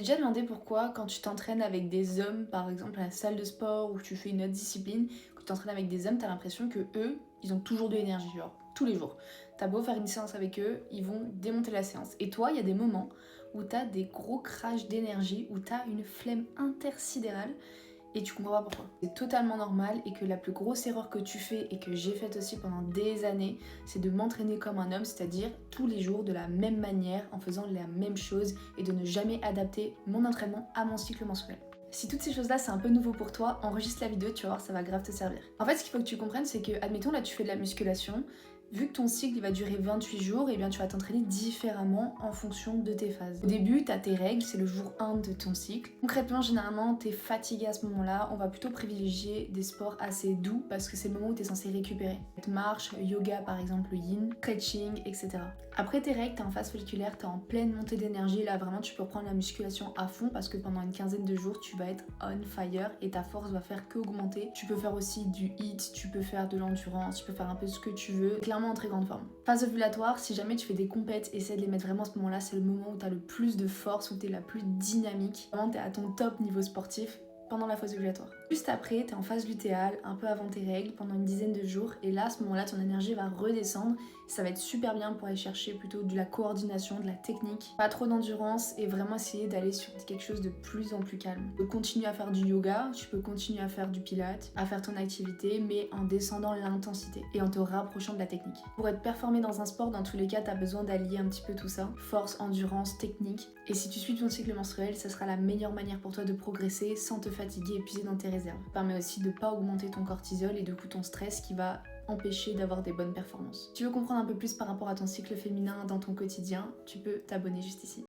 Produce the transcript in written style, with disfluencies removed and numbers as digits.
déjà demandé pourquoi quand tu t'entraînes avec des hommes, par exemple à la salle de sport ou que tu fais une autre discipline, que tu t'entraînes avec des hommes, t'as l'impression que eux, ils ont toujours de l'énergie, genre tous les jours. T'as beau faire une séance avec eux, ils vont démonter la séance. Et toi, il y a des moments où t'as des gros crashs d'énergie, où t'as une flemme intersidérale et tu comprends pas pourquoi. C'est totalement normal et que la plus grosse erreur que tu fais et que j'ai faite aussi pendant des années, c'est de m'entraîner comme un homme, c'est-à-dire tous les jours de la même manière, en faisant la même chose et de ne jamais adapter mon entraînement à mon cycle menstruel. Si toutes ces choses-là c'est un peu nouveau pour toi, enregistre la vidéo, tu vas voir, ça va grave te servir. En fait, ce qu'il faut que tu comprennes, c'est que, admettons, là tu fais de la musculation, vu que ton cycle il va durer 28 jours, et bien tu vas t'entraîner différemment en fonction de tes phases. Au début, tu as tes règles, c'est le jour 1 de ton cycle. Concrètement, généralement, tu es fatigué à ce moment-là, on va plutôt privilégier des sports assez doux parce que c'est le moment où tu es censé récupérer. Marche, yoga par exemple, le yin, stretching, etc. Après tes règles, tu es en phase folliculaire, tu es en pleine montée d'énergie, là vraiment tu peux prendre la musculation à fond parce que pendant une quinzaine de jours, tu vas être on fire et ta force va faire qu'augmenter. Tu peux faire aussi du HIIT, tu peux faire de l'endurance, tu peux faire un peu ce que tu veux, clairement en très grande forme. Phase ovulatoire, si jamais tu fais des compètes, essaie de les mettre vraiment à ce moment-là, c'est le moment où tu as le plus de force, où tu es la plus dynamique. Vraiment, tu es à ton top niveau sportif pendant la phase ovulatoire. Juste après, tu es en phase lutéale, un peu avant tes règles, pendant une dizaine de jours, et là, à ce moment-là, ton énergie va redescendre. Ça va être super bien pour aller chercher plutôt de la coordination, de la technique, pas trop d'endurance, et vraiment essayer d'aller sur quelque chose de plus en plus calme. Tu peux continuer à faire du yoga, tu peux continuer à faire du pilates, à faire ton activité, mais en descendant l'intensité et en te rapprochant de la technique. Pour être performé dans un sport, dans tous les cas, tu as besoin d'allier un petit peu tout ça, force, endurance, technique, et si tu suis ton cycle menstruel, ça sera la meilleure manière pour toi de progresser sans te fatiguer et puiser dans tes réserves. Ça permet aussi de pas augmenter ton cortisol et du coup ton stress qui va empêcher d'avoir des bonnes performances. Si tu veux comprendre un peu plus par rapport à ton cycle féminin dans ton quotidien, tu peux t'abonner juste ici.